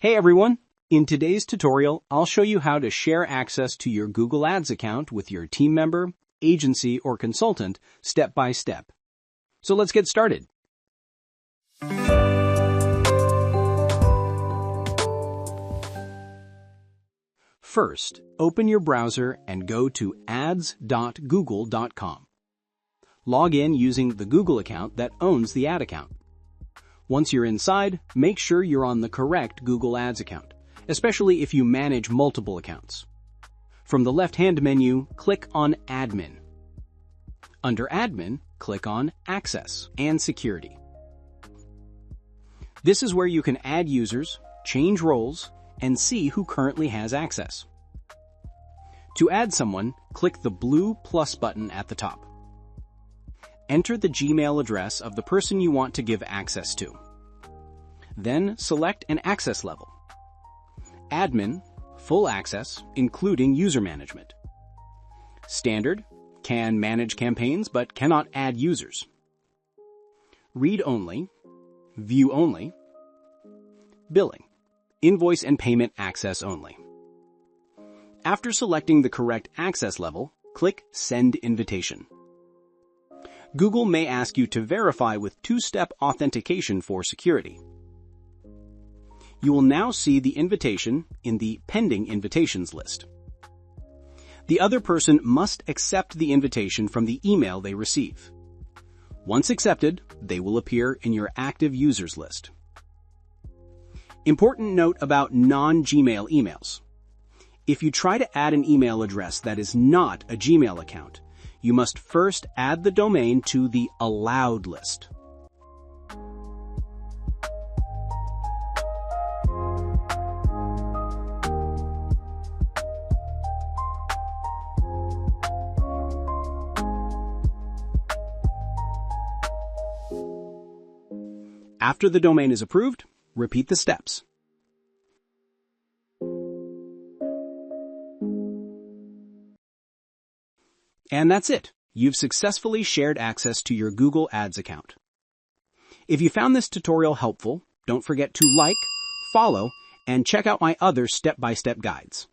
Hey everyone! In today's tutorial, I'll show you how to share access to your Google Ads account with your team member, agency, or consultant step by step. So let's get started. First, open your browser and go to ads.google.com. Log in using the Google account that owns the ad account. Once you're inside, make sure you're on the correct Google Ads account, especially if you manage multiple accounts. From the left-hand menu, click on Admin. Under Admin, click on Access and Security. This is where you can add users, change roles, and see who currently has access. To add someone, click the blue plus button at the top. Enter the Gmail address of the person you want to give access to. Then select an access level. Admin, full access, including user management. Standard, can manage campaigns but cannot add users. Read only, view only. Billing, invoice and payment access only. After selecting the correct access level, click Send Invitation. Google may ask you to verify with two-step authentication for security. You will now see the invitation in the Pending Invitations list. The other person must accept the invitation from the email they receive. Once accepted, they will appear in your active users list. Important note about non-Gmail emails. If you try to add an email address that is not a Gmail account, you must first add the domain to the allowed list. After the domain is approved, repeat the steps. And that's it. You've successfully shared access to your Google Ads account. If you found this tutorial helpful, don't forget to like, follow, and check out my other step-by-step guides.